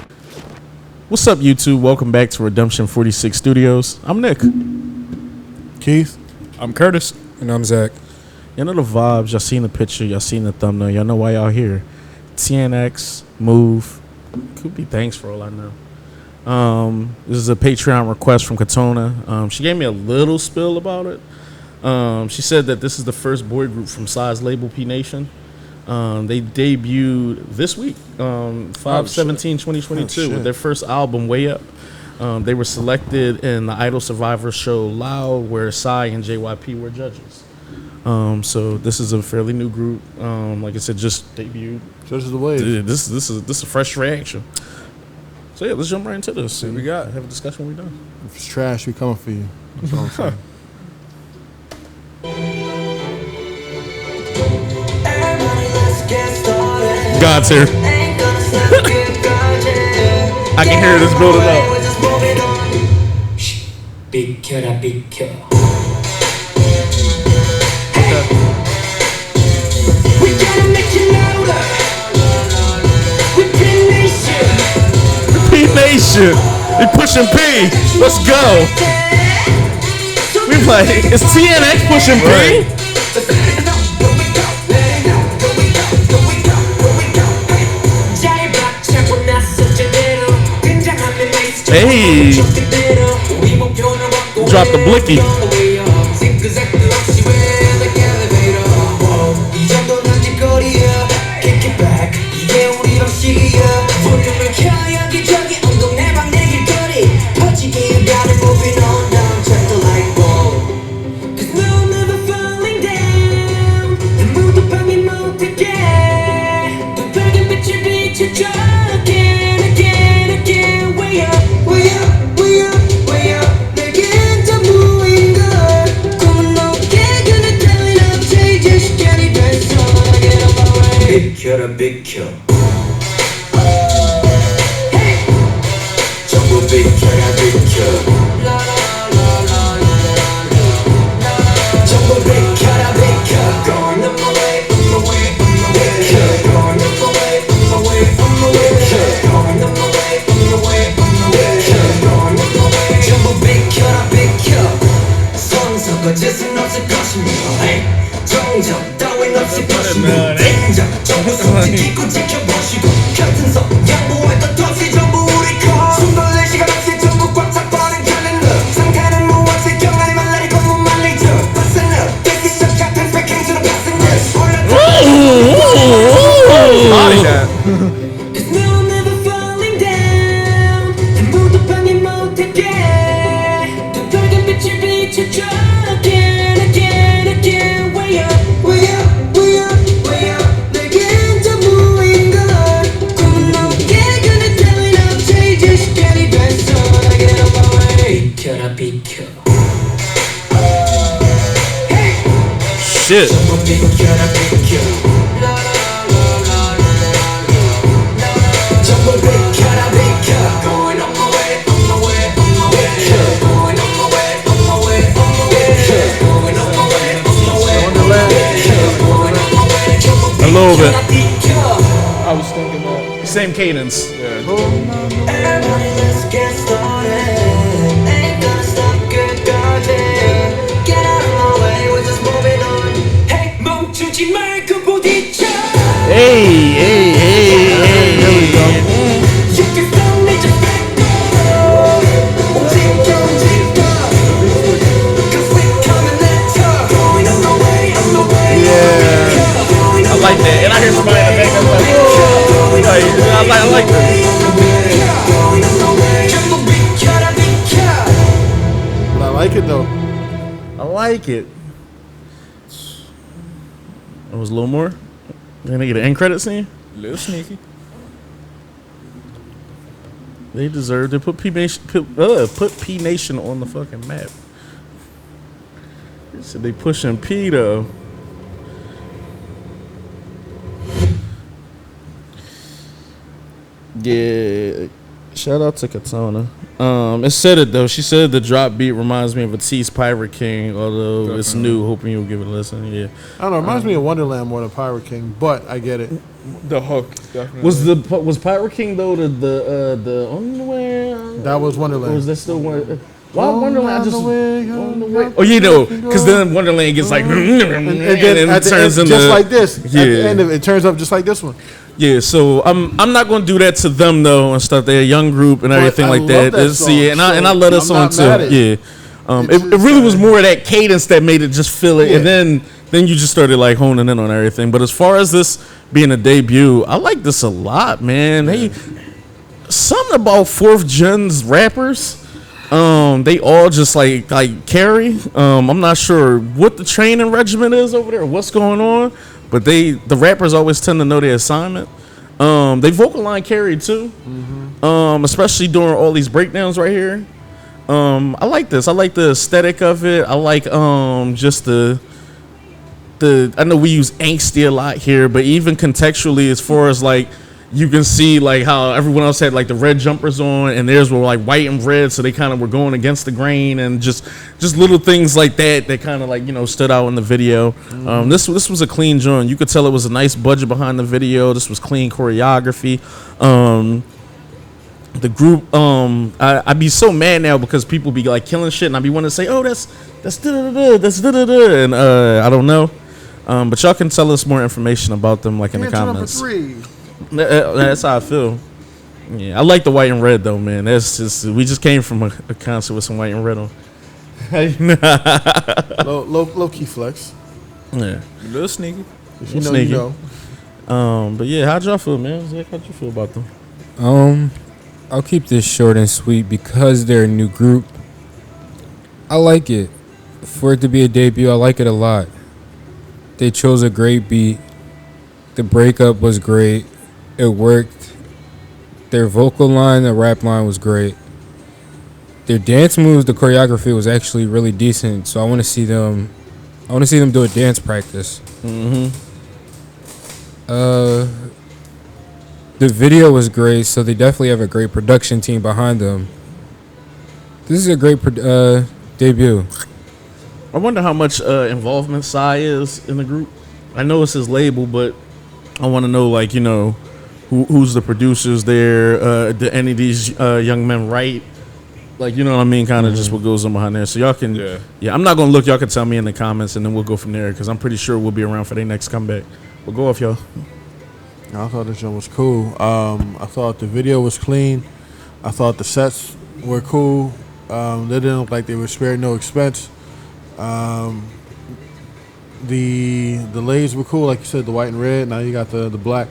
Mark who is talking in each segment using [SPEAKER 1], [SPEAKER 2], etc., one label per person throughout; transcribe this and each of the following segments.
[SPEAKER 1] What's up, YouTube? Welcome back to Redemption 46 Studios. I'm Nick.
[SPEAKER 2] Keith.
[SPEAKER 3] I'm Curtis.
[SPEAKER 2] And I'm Zach.
[SPEAKER 1] Y'all know the vibes. Y'all seen the picture. Y'all seen the thumbnail. Y'all know why y'all here. TNX, Move. Could be thanks for all I know. This is a Patreon request from Katona. She gave me a little spill about it. She said that this is the first boy group from Size label P Nation. They debuted this week, 5/17/2022, with their first album, Way Up. They were selected in the Idol Survivor show Loud, where Psy and JYP were judges. So this is a fairly new group. Like I said, just debuted.
[SPEAKER 2] Judges the wave.
[SPEAKER 1] This is a fresh reaction. So yeah, let's jump right into this.
[SPEAKER 2] See what we got.
[SPEAKER 1] Have a discussion when we're done.
[SPEAKER 2] If it's trash, we coming for you. That's all I'm saying.
[SPEAKER 1] God's here. I can hear this building up.
[SPEAKER 4] 비켜라 비켜. We gotta make you louder. We P
[SPEAKER 1] Nation. They pushing P. Let's go. We play. Is TNX pushing P? Hey. Drop the blicky.
[SPEAKER 4] 비켜라 비켜. 전부 비켜라 비켜. 전부 비켜라 비켜. Going on my way, on my way, on my way. Going on my way, on my way, on my way. Going on my way, on my way, on my way. Going on my way. 전부 비켜라 비켜. 선서가 짓은 없을 것입니다. 정적 따윈 없을 것입니다. 전부 손지키고 지켜보시고 같은 성 양보했던 덫이 전부 우리 거 숨돌릴 시간 없이 전부 꽉 차버린 캘린더 상태는 무엇을 경하니 말라리 건무 말리죠 Listen up, this is your captain speaking to the passengers
[SPEAKER 1] Body that.
[SPEAKER 4] Cause now I'm never falling down 모두 방해 못하게 더 밝은 빛을 비춰줘 Again, again, again Way up, way up, way up, way up
[SPEAKER 1] Shit. A little bit.
[SPEAKER 3] I was thinking that.
[SPEAKER 1] Same cadence.
[SPEAKER 4] Everybody, let's get started. Ain't gonna stop, good garden. Get out of my way, we're just moving on. Hey, 멈추지 말고 부딪혀.
[SPEAKER 1] Hey, hey, hey, hey. There we go.
[SPEAKER 4] You can stop me, just let go. 움직여, 움직여. Cause we coming at you. Going on my way, on my way.
[SPEAKER 1] Yeah. I like that. And I hear somebody in the back that's like, whoa. I like this.
[SPEAKER 2] But I like it though.
[SPEAKER 1] I like it. It was a little more. Then they get an end credit scene.
[SPEAKER 3] A little sneaky.
[SPEAKER 1] They deserve to put P Nation on the fucking map. They said they pushing P though. Yeah, Shout out to Katona. It said it though. She said the drop beat reminds me of a T's Pirate King, although it's new. Hoping you'll give it a listen. Yeah.
[SPEAKER 2] I don't know. It reminds me of Wonderland more than Pirate King, but I get it.
[SPEAKER 3] The hook, definitely.
[SPEAKER 1] Was Pirate King though the underwear?
[SPEAKER 2] That was Wonderland.
[SPEAKER 1] Or was that still one? Why Wonderland? Just
[SPEAKER 2] On the way.
[SPEAKER 1] oh, you know, because then Wonderland gets like, and
[SPEAKER 2] then
[SPEAKER 1] then
[SPEAKER 2] at
[SPEAKER 1] it
[SPEAKER 2] the
[SPEAKER 1] turns
[SPEAKER 2] end,
[SPEAKER 1] into
[SPEAKER 2] just like this.
[SPEAKER 1] Yeah.
[SPEAKER 2] At the end of it turns up just like this one.
[SPEAKER 1] Yeah, so I'm not gonna do that to them though and stuff. They're a young group and everything
[SPEAKER 2] I
[SPEAKER 1] like
[SPEAKER 2] love
[SPEAKER 1] that.
[SPEAKER 2] that song,
[SPEAKER 1] and I love that
[SPEAKER 2] I'm
[SPEAKER 1] song
[SPEAKER 2] not
[SPEAKER 1] too.
[SPEAKER 2] mad at it.
[SPEAKER 1] Yeah, it really was more of that cadence that made it just feel it,
[SPEAKER 2] Yeah.
[SPEAKER 1] and then you just started like honing in on everything. But as far as this being a debut, I like this a lot, man. They something about fourth gen's rappers. They all just like carry. I'm not sure what the training regimen is over there, or what's going on, but the rappers always tend to know their assignment. They vocal line carry too, especially during all these breakdowns right here. I like this. I like the aesthetic of it. I like just the I know we use angsty a lot here, but even contextually, as far as like you can see like how everyone else had like the red jumpers on and theirs were like white and red, so they kind of were going against the grain, and just little things like that kind of like, you know, stood out in the video. This was a clean joint. You could tell it was a nice budget behind the video. This was clean choreography. The group, I'd be so mad now because people be like killing shit, and I'd be wanting to say, oh, that's da-da-da-da, and I don't know. But y'all can tell us more information about them like in the comments.
[SPEAKER 2] Number 3.
[SPEAKER 1] That's how I feel. Yeah, I like the white and red though, man. That's just, we just came from a concert with some white and red on.
[SPEAKER 2] low key flex.
[SPEAKER 1] Yeah,
[SPEAKER 3] A little sneaky.
[SPEAKER 2] If you know,
[SPEAKER 1] Sneaky.
[SPEAKER 2] you know.
[SPEAKER 1] But yeah, how'd y'all feel, man? Zach, how'd you feel about them?
[SPEAKER 5] I'll keep this short and sweet because they're a new group. I like it. For it to be a debut, I like it a lot. They chose a great beat. The breakup was great. It worked. Their vocal line, the rap line was great. Their dance moves, the choreography was actually really decent. So I want to see them. I want to see them do a dance practice. The video was great, so they definitely have a great production team behind them. This is a great debut.
[SPEAKER 1] I wonder how much involvement Psy is in the group. I know it's his label, but I want to know, like, you know, who's the producers there? Do any of these young men write? Like, you know what I mean? Kind of just what goes on behind there. So y'all can, yeah, I'm not going to look. Y'all can tell me in the comments, and then we'll go from there, because I'm pretty sure we'll be around for their next comeback. But go off, y'all.
[SPEAKER 2] I thought this one was cool. I thought the video was clean. I thought the sets were cool. They didn't look like they were spared no expense. The lays were cool, like you said, the white and red. Now you got the black,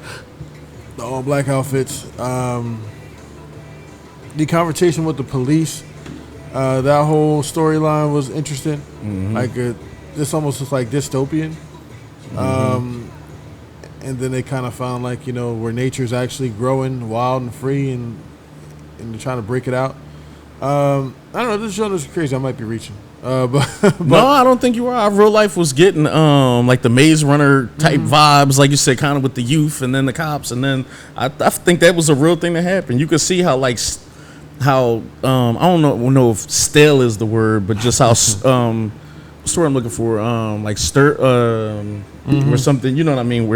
[SPEAKER 2] the all black outfits. The conversation with the police, that whole storyline was interesting. Like this almost looks like dystopian. And then they kind of found, like, you know, where nature's actually growing wild and free, and they're trying to break it out. I don't know. This show is crazy. I might be reaching. But
[SPEAKER 1] No, I don't think you are. Real life was getting like the Maze Runner type vibes, like you said, kind of with the youth and then the cops, and then I think that was a real thing that happened. You could see how I don't know if stale is the word, but just how what's the word I'm looking for? Like or something. You know what I mean?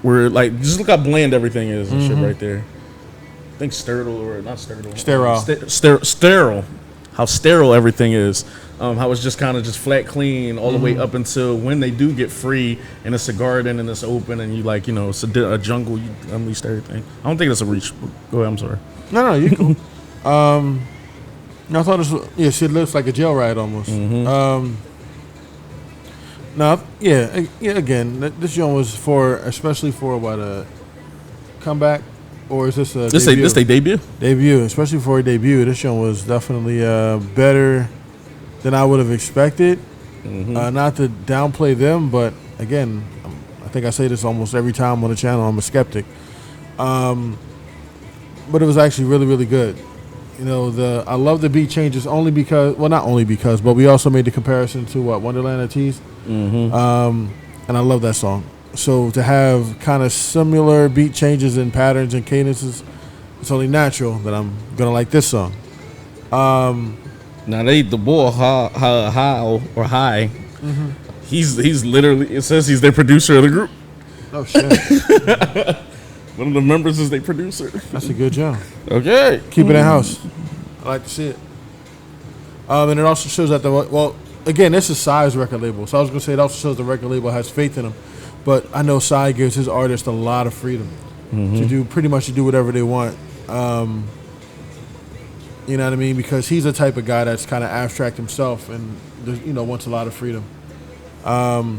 [SPEAKER 1] Where like just look how bland everything is and shit right there. I think sterile or not sterile.
[SPEAKER 2] Sterile.
[SPEAKER 1] Sterile. How sterile everything is. How it's just kind of just flat clean all the way up until when they do get free and it's a garden and it's open and you, like, you know, it's a jungle. You unleashed everything. I don't think that's a reach. Go ahead. I'm sorry.
[SPEAKER 2] No, you cool. No, I thought this was, yeah, shit looks like a jail ride almost. Again, this joint was especially for what, a comeback, or is this a debut?
[SPEAKER 1] This they debut?
[SPEAKER 2] Debut, especially for a debut. This joint was definitely better than I would have expected. Not to downplay them, but again, I think I say this almost every time on the channel, I'm a skeptic. But it was actually really, really good. You know, I love the beat changes only because, well, not only because, but we also made the comparison to Wonderland and Tease. And I love that song. So to have kind of similar beat changes and patterns and cadences, it's only natural that I'm gonna like this song.
[SPEAKER 1] Now they the boy high. He's literally. It says he's their producer of the group.
[SPEAKER 2] Oh shit,
[SPEAKER 1] One of the members is their producer.
[SPEAKER 2] that's a good job.
[SPEAKER 1] Okay.
[SPEAKER 2] Keep it in house. I like to see it. And it also shows that again, this is Psy's record label, so I was gonna say it also shows the record label has faith in him. But I know Psy gives his artists a lot of freedom to do whatever they want. You know what I mean? Because he's the type of guy that's kind of abstract himself and wants a lot of freedom. No,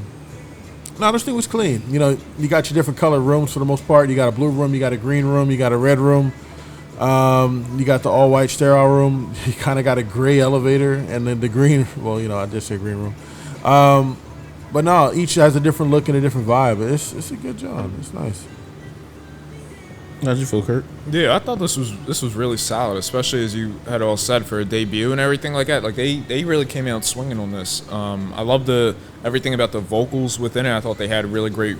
[SPEAKER 2] this thing was clean. You know, you got your different color rooms for the most part. You got a blue room, you got a green room, you got a red room. You got the all-white sterile room. You kind of got a gray elevator, and then the green. Well, I just say green room. But no, each has a different look and a different vibe. It's a good job. It's nice.
[SPEAKER 1] How'd you feel, Kurt?
[SPEAKER 3] Yeah, I thought this was really solid, especially as you had all said for a debut and everything like that. Like they really came out swinging on this. I love everything about the vocals within it. I thought they had really great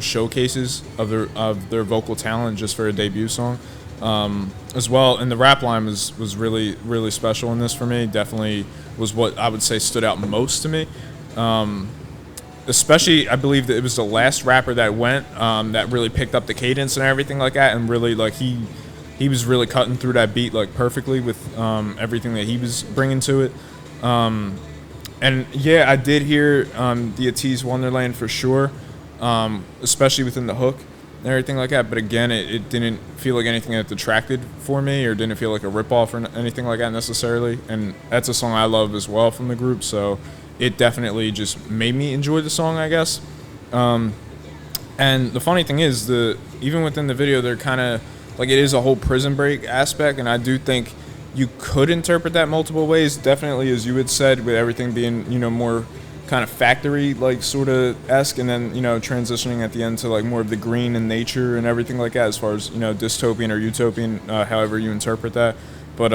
[SPEAKER 3] showcases of their vocal talent just for a debut song. As well, and the rap line was really, really special in this for me. Definitely was what I would say stood out most to me. Especially, I believe that it was the last rapper that went that really picked up the cadence and everything like that, and really like he was really cutting through that beat like perfectly with everything that he was bringing to it. And yeah, I did hear the Atiz Wonderland for sure, especially within the hook and everything like that. But again, it didn't feel like anything that detracted for me, or didn't feel like a ripoff or anything like that necessarily. And that's a song I love as well from the group, so it definitely just made me enjoy the song, I guess. And the funny thing is, even within the video, they're kind of like, it is a whole prison break aspect, and I do think you could interpret that multiple ways. Definitely, as you had said, with everything being more kind of factory like sort of esque, and then transitioning at the end to like more of the green and nature and everything like that, as far as dystopian or utopian, however you interpret that. But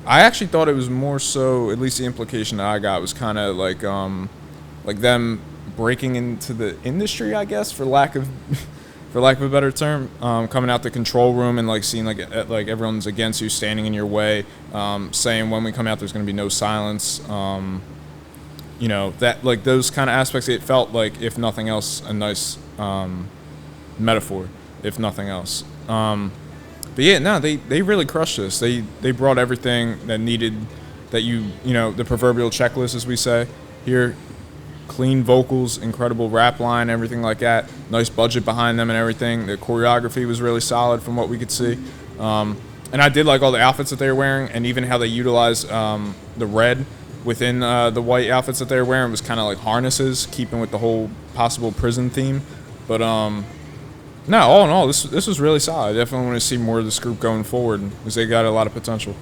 [SPEAKER 3] I actually thought it was more so, at least the implication that I got was kind of like them breaking into the industry, I guess, for lack of a better term, coming out the control room and like seeing like everyone's against you, standing in your way, saying when we come out there's going to be no silence. That like those kind of aspects. It felt like, if nothing else, a nice metaphor, if nothing else. But yeah, no, they really crushed this. They brought everything that needed, that the proverbial checklist, as we say here. Clean vocals, incredible rap line, everything like that. Nice budget behind them and everything. The choreography was really solid from what we could see. And I did like all the outfits that they were wearing, and even how they utilized the red within the white outfits that they were wearing was kind of like harnesses, keeping with the whole possible prison theme. But no, all in all, this was really solid. I definitely want to see more of this group going forward, because they got a lot of potential.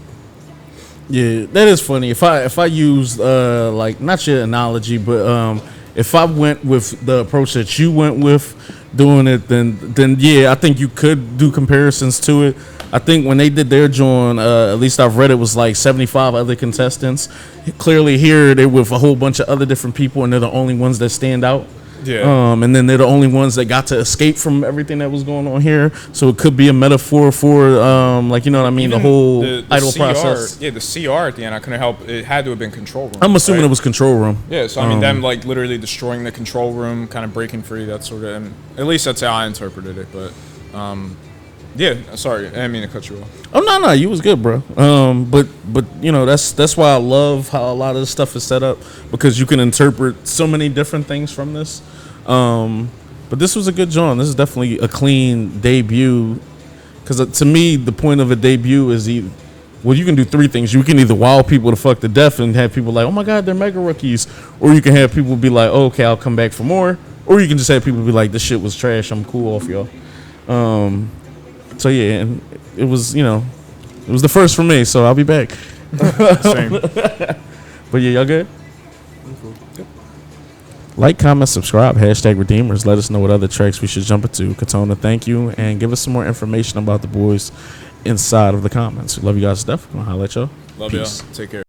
[SPEAKER 1] Yeah, that is funny. If I used like, not your analogy, but if I went with the approach that you went with doing it, then yeah, I think you could do comparisons to it. I think when they did their joint, at least I've read, it was like 75 other contestants. Clearly here they're with a whole bunch of other different people, and they're the only ones that stand out.
[SPEAKER 3] Yeah.
[SPEAKER 1] And then they're the only ones that got to escape from everything that was going on here. So it could be a metaphor for, like, what I mean,
[SPEAKER 3] Even
[SPEAKER 1] the whole
[SPEAKER 3] the
[SPEAKER 1] idle
[SPEAKER 3] CR,
[SPEAKER 1] process.
[SPEAKER 3] Yeah, the CR at the end, I couldn't help. It had to have been control room.
[SPEAKER 1] I'm assuming
[SPEAKER 3] right?
[SPEAKER 1] it was control room.
[SPEAKER 3] Yeah, so I mean, them like literally destroying the control room, kind of breaking free, that sort of. And at least that's how I interpreted it. But yeah, sorry, I didn't mean to cut you off.
[SPEAKER 1] Oh no, you was good, bro. But that's why I love how a lot of this stuff is set up, because you can interpret so many different things from this. But this was a good joint. This is definitely a clean debut, because to me the point of a debut is you can do three things. You can either wow people to fuck to death and have people like, oh my god, they're mega rookies, or you can have people be like, oh, okay, I'll come back for more, or you can just have people be like, this shit was trash, I'm cool off y'all. So yeah, and it was it was the first for me, so I'll be back.
[SPEAKER 3] Same.
[SPEAKER 1] But yeah, y'all good? Like, comment, subscribe, #Redeemers. Let us know what other tracks we should jump into. Katona, thank you, and give us some more information about the boys inside of the comments. Love you guys, Steph. I'll holla at y'all.
[SPEAKER 3] Love
[SPEAKER 1] Peace.
[SPEAKER 3] y'all. Take care.